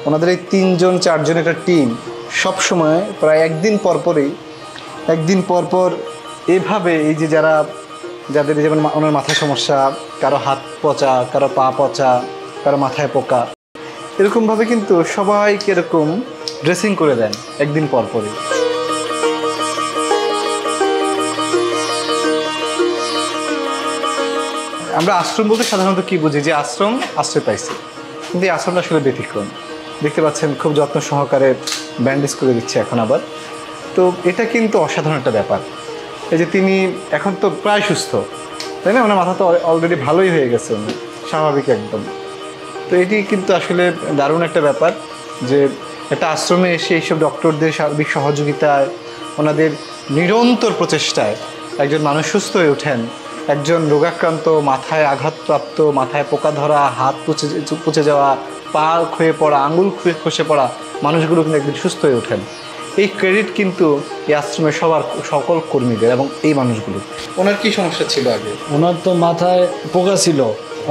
ওনাদের এই 3 জন 4 জন একটা টিম সবসময় প্রায় একদিন পর পর এভাবে এই যে যাদের যেমন ওনার মাথায় সমস্যা, কারো হাত পচা, কারো পা পচা, কারো মাথায় পোকা, এরকমভাবে কিন্তু সবাইকে এরকম ড্রেসিং করে দেন একদিন পরই। আমরা আশ্রম বলতে সাধারণত কি বুঝি, যে আশ্রয় পাইছি, কিন্তু এই আশ্রমটা আসলে ব্যতিক্রম। দেখতে পাচ্ছেন খুব যত্ন সহকারে ব্যান্ডেজ করে দিচ্ছে এখন আবার। তো এটা কিন্তু অসাধারণ একটা ব্যাপার। এই যে তিনি এখন তো প্রায় সুস্থ, তাই না? ওনার মাথা তো অলরেডি ভালোই হয়ে গেছে, স্বাভাবিক একদম। তো এটি কিন্তু আসলে দারুণ একটা ব্যাপার যে একটা আশ্রমে এসে এইসব ডক্টরদের সার্বিক সহযোগিতায়, ওনাদের নিরন্তর প্রচেষ্টায় একজন মানুষ সুস্থ হয়ে ওঠেন। একজন রোগাক্রান্ত, মাথায় আঘাতপ্রাপ্ত, মাথায় পোকা ধরা, হাত পচে যাওয়া, পা ক্ষয়ে পড়া, আঙুল খসে পড়া মানুষগুলো কিন্তু একদিন সুস্থ হয়ে ওঠেন। এই ক্রেডিট কিন্তু এই আশ্রমের সকল কর্মীদের এবং এই মানুষগুলো। ওনার কি সমস্যা ছিল আগে? ওনার তো মাথায় পোকা ছিল,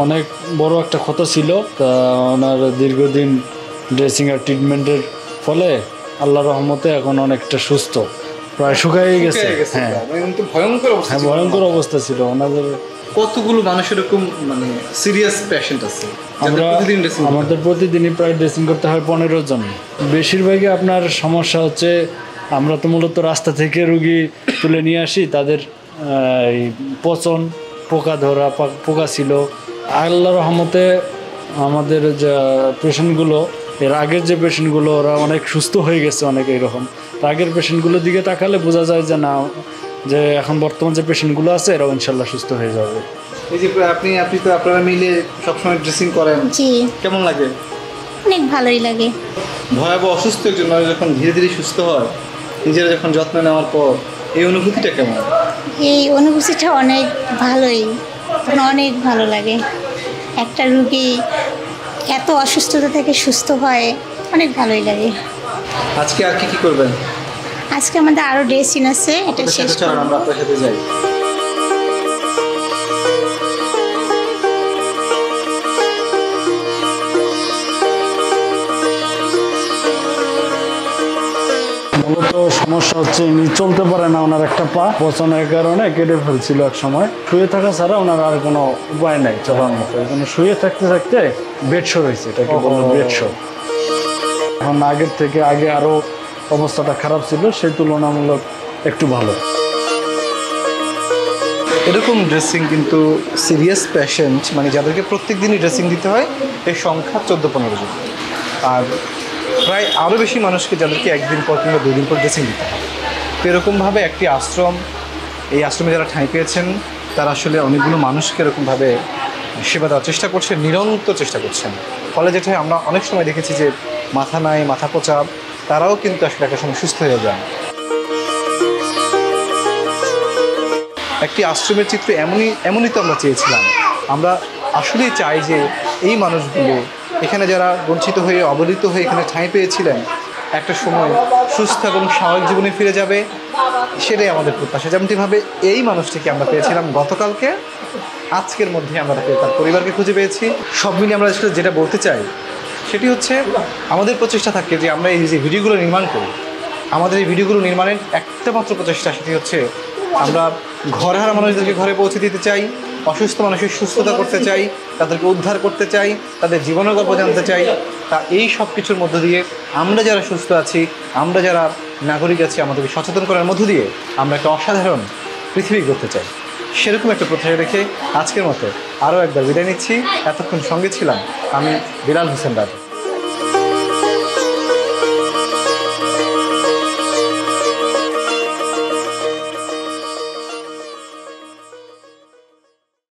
অনেক বড় একটা ক্ষত ছিল। তা ওনার দীর্ঘদিন ড্রেসিং আর ট্রিটমেন্টের ফলে আল্লাহর রহমতে এখন অনেকটা সুস্থ, প্রায় শুকাই গেছে। হ্যাঁ, ভয়ঙ্কর অবস্থা ছিল ওনাদের। কতগুলো মানুষ এরকম মানে সিরিয়াস পেশেন্ট আছে? আমাদের প্রতিদিনই প্রায় ড্রেসিং করতে হয় 15 জন। বেশিরভাগই আপনার সমস্যা হচ্ছে, আমরা তো মূলত রাস্তা থেকে রুগী তুলে নিয়ে আসি, তাদের এই পচন, পোকা ধরা, পোকা ছিল। আল্লাহর রহমতে আমাদের যে পেশেন্টগুলো, এর আগের যে পেশেন্টগুলো, ওরা অনেক সুস্থ হয়ে গেছে অনেক। এইরকম আগের পেশেন্টগুলোর দিকে তাকালে বোঝা যায় যে না, যে এখন বর্তমান যে পেশেন্টগুলো আছে এরাও ইনশাল্লাহ সুস্থ হয়ে যাবে। এই যে আপনি তো আপনারা মিলে সবসময় ড্রেসিং করেন, জি, কেমন লাগে? অনেক ভালোই লাগে। ভয়াবহ অসুস্থ একজন মানুষ যখন ধীরে ধীরে সুস্থ হয়, নিজেরা যখন যত্ন নেওয়ার পর, এই অনুভূতিটা কেমন? এই অনুভূতিটা অনেক ভালোই, অনেক ভালো লাগে। একটা রুগী এত অসুস্থতা থেকে সুস্থ হয়, অনেক ভালোই লাগে। আজকে আর কি করবেন? আজকে আমাদের আরও ড্রেসিং আছে, এটা শেষ করব। আমরা আপনার সাথে যাই। মূলত সমস্যা হচ্ছে ইনি চলতে পারে না, ওনার একটা পা পচনের কারণে কেটে ফেলছিল এক সময়। শুয়ে থাকা ছাড়া ওনার আর কোনো উপায় নাই চলার মতো। এখানে শুয়ে থাকতে থাকতে বেডশোর হয়েছে, এটাকে বললো বেডশোর। এখন আগের থেকে আগে আরও অবস্থাটা খারাপ ছিল, সেই তুলনামূলক একটু ভালো। এরকম ড্রেসিং কিন্তু সিরিয়াস পেশেন্ট, মানে যাদেরকে প্রত্যেক দিনই ড্রেসিং দিতে হয়, এর সংখ্যা 14-15 জন। আর প্রায় আরও বেশি মানুষকে যাদেরকে একদিন পর কিংবা 2 দিন পর ড্রেসিং দিতে হয়। তো এরকমভাবে একটি আশ্রম, এই আশ্রমে যারা ঠাঁই পেয়েছেন, তারা আসলে অনেকগুলো মানুষকে এরকমভাবে সেবা দেওয়ার চেষ্টা করছেন, নিরন্তর চেষ্টা করছেন। ফলে যেটা আমরা অনেক সময় দেখেছি যে মাথা নাই, মাথা পচা, তারাও কিন্তু আসলে একটা সময় সুস্থ হয়ে যান। একটি আশ্রমের চিত্র এমনই তো আমরা চেয়েছিলাম। আমরা আসলেই চাই যে এই মানুষগুলো এখানে যারা বঞ্চিত হয়ে, অবহেলিত হয়ে এখানে ঠাঁই পেয়েছিলেন, একটা সময় সুস্থ এবং স্বাভাবিক জীবনে ফিরে যাবে, সেটাই আমাদের প্রত্যাশা। যেমনটিভাবে এই মানুষটিকে আমরা পেয়েছিলাম গতকালকে, আজকের মধ্যে আমরা তার পরিবারকে খুঁজে পেয়েছি। সব মিলিয়ে আমরা যেটা বলতে চাই সেটি হচ্ছে, আমাদের প্রচেষ্টা থাকে যে আমরা এই যে ভিডিওগুলো নির্মাণ করি, আমাদের এই ভিডিওগুলো নির্মাণের একটা মাত্র প্রচেষ্টা, সেটি হচ্ছে আমরা ঘরে হারা মানুষদেরকে ঘরে পৌঁছে দিতে চাই, অসুস্থ মানুষের সুস্থতা করতে চাই, তাদেরকে উদ্ধার করতে চাই, তাদের জীবনের গল্প জানতে চাই। তা এই সব কিছুর মধ্য দিয়ে আমরা যারা সুস্থ আছি, আমরা যারা নাগরিক আছি, আমাদেরকে সচেতন করার মধ্য দিয়ে আমরা একটা অসাধারণ পৃথিবী গড়তে চাই। সেরকম একটা প্রত্যাশা রেখে আজকের মতো আরও একবার বিদায় নিচ্ছি। এতক্ষণ সঙ্গে ছিলাম আমি বিলাল হোসেন রাজু।